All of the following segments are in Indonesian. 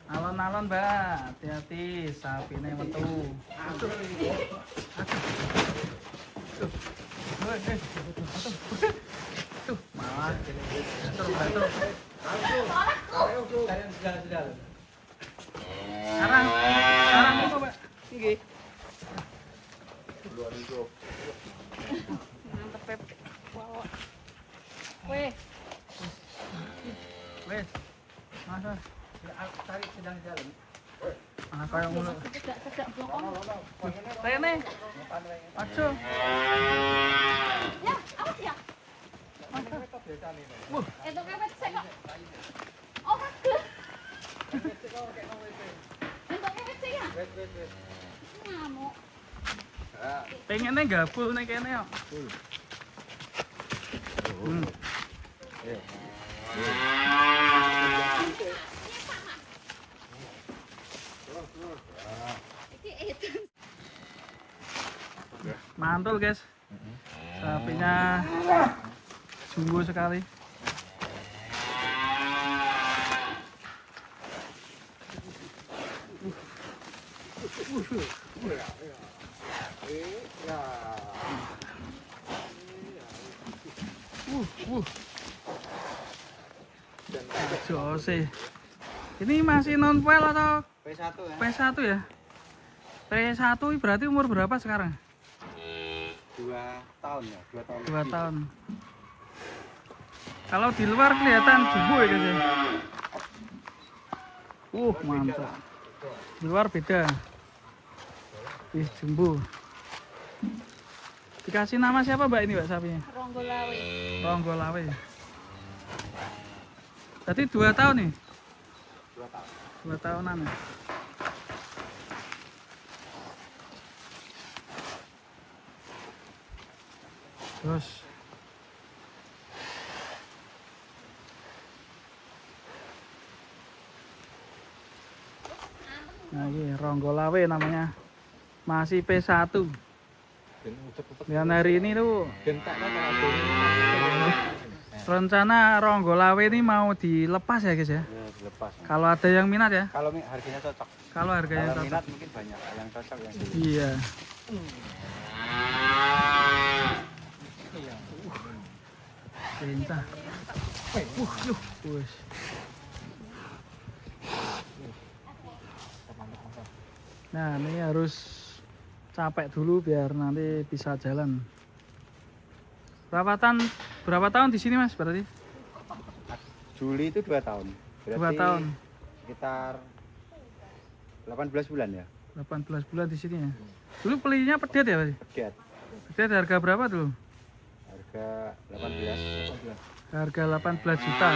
Alon-alon, Mbak. Hati-hati, sapine metu. Aduh. Tuh, malah batur. Sekarang apa, Pak? Nggih. Mantep, Pep. Wow. Weh. Wes. Masa tarik sedang jalan. Ah, kayak ngono. Cedak blokong. Rene. Aja. Ya, awas ya. Itu kepet sik kok. Oh, bagus. Untuk kepet sik ya. Wes. Ngamuk. Pengennya gabul nih kayaknya yuk. Mantul guys, sapinya sungguh sekali. Jose. Ini masih non foil atau P1 ya? P1 ya? P1 berarti umur berapa sekarang? 2 tahun ya, 2 tahun. 2 tahun. Kalau di luar kelihatan jumbo ya guys ya. Mantap. Di luar beda. Ih, jumbo. Dikasih nama siapa Mbak ini Mbak sapinya? Ronggolawe. Ronggolawe. Berarti 2 tahun nih? 2 tahun. 2 tahunan ya? Terus nah ini Ronggolawe namanya, masih P1. Dan hari ini tuh rencana Ronggolawe ini mau dilepas ya guys ya? Dilepas. Kalau ada yang minat ya? Kalau harganya cocok. Kalau harganya cocok. Minat mungkin banyak yang cocok yang sini. Iya. Perintah. Nah, ini harus capek dulu biar nanti bisa jalan. Berapa tahun di sini Mas berarti? Juli itu 2 tahun. Berarti 2 tahun. Sekitar 18 bulan ya. 18 bulan di sini ya. Dulu belinya pedet ya Mas? Pedet. Pedet harga berapa dulu? Harga 18. Harga 18 juta.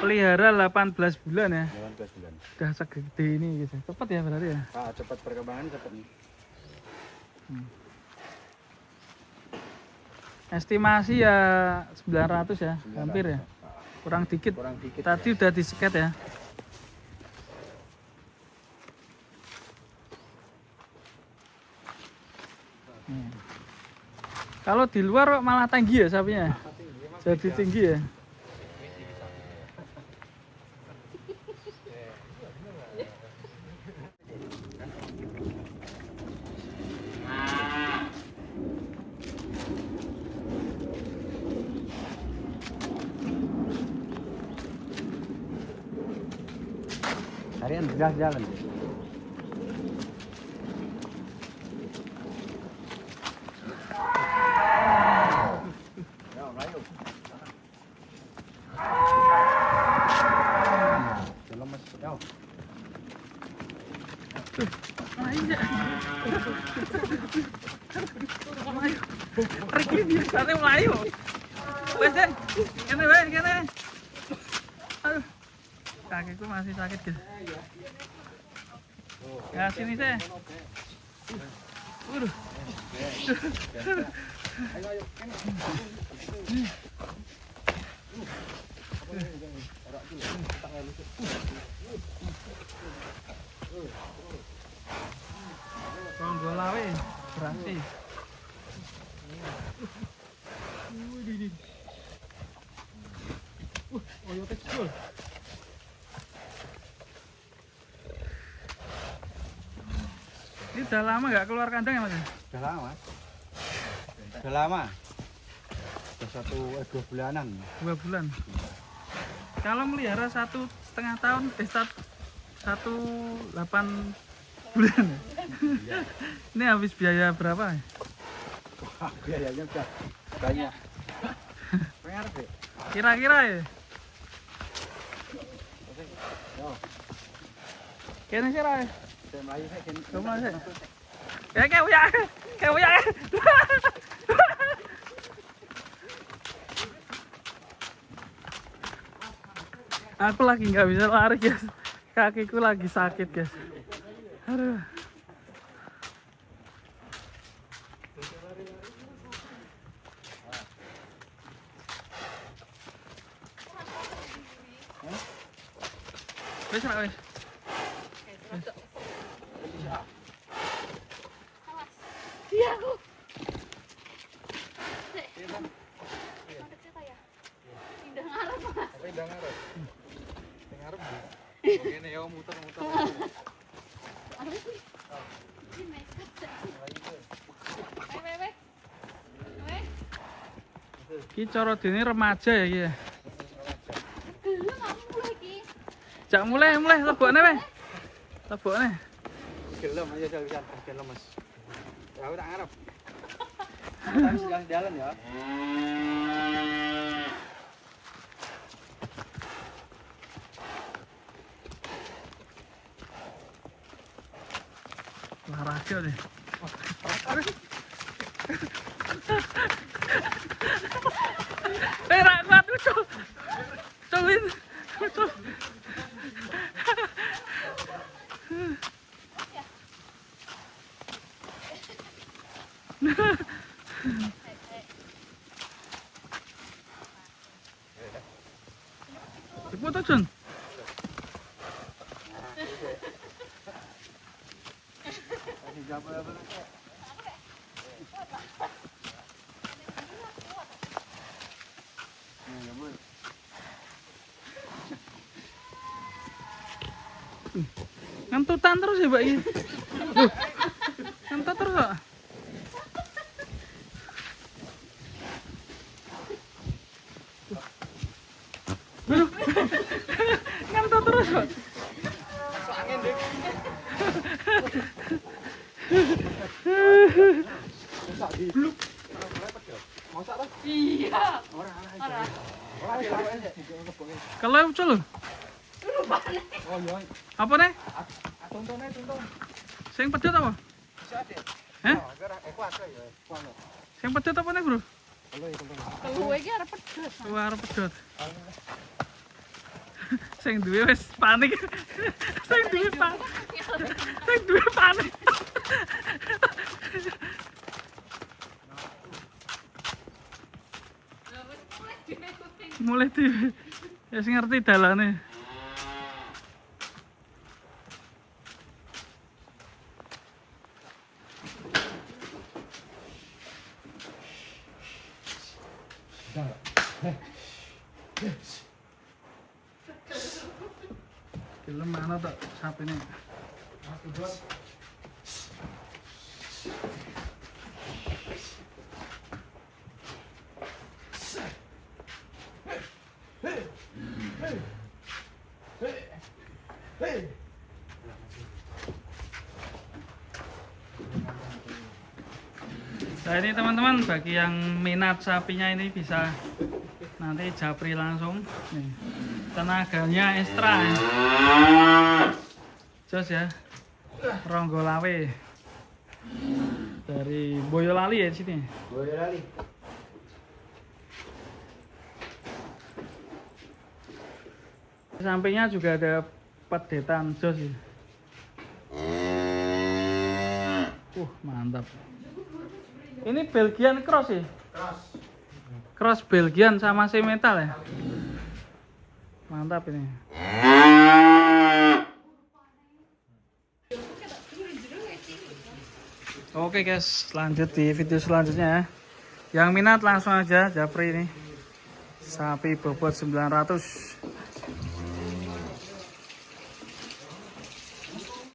Pelihara 18 bulan ya. 18 bulan. Udah segede ini gitu. Cepat ya berarti ya. Cepat perkembangan cepat nih. Estimasi ya 900 ya, 900, hampir ya. Kurang dikit. Tadi ya. Udah disket ya. Kalau di luar malah tinggi ya sapinya. Jadi tinggi ya. Harian sudah jalan. Pergi biasanya Melayu. Wes deh, kene wae kene. Aduh. Kakiku masih sakit guys. Ya sini saya. Waduh. Ronggolawe berarti. Udah lama nggak keluar kandang ya Mas? Udah lama, Mas. Udah lama. Udah 2 bulanan. 2 bulan. Kalau melihara 1,5 tahun, 1,8 bulan. Iya. Ini habis biaya berapa? Wah, biayanya udah banyak. Pengen deh. Kira-kira ya? Kene sira. Saya melayu saya kene. Kamu sih. Kayak uya. Aku lagi nggak bisa lari guys, kakiku lagi sakit guys. Aduh. Wes nak wes. Iya aku. Pindah ngarep Mas. Apa yang ngarep? Yang ngarep. Ngene ya muter-muter. Apa sih? Ini nekat sih. Weh. Ki cara dene remaja ya iki. Gelem aku mulai iki. Jak mulai lebokne weh. Lebokne. Gelem aja bisa gelem Mas. Ya aku tak ngarep. Tapi silang jalan ya. Olahraga deh. Rak kuat lucu. Cobain. Lucu. Liput Jun. Ngentutan terus ya Mbak ini. Ngentut terus kok. Ngentut terus kok. Angin deh. Masak di bluk. Masak lah. Iya. Ora. Kalau lucu loh. Oh iya. Apa nih? Tonton. Sing pedot apa? Siapa? Heh? Kuat ya. Kuat. Sing pedot apa nih bro? Keluwe iki arep pedes. Wah arep pedot. Sing duwe wis panik. Sing duwe panik. Mulai di ya sing ngerti dalane. Gelem mana tak sapine. Nah ini teman-teman, bagi yang minat sapinya ini bisa nanti japri langsung. Nih, tenaganya ekstra. Jos ya, Ronggolawe dari Boyolali ya di sini. Boyolali. Sampingnya juga ada pedetan jos ya. Mantap. Ini Belgian cross ya? Cross Belgian sama semetal ya? Mantap ini. Oke guys, lanjut di video selanjutnya ya. Yang minat langsung aja japri ini. Sapi bobot 900.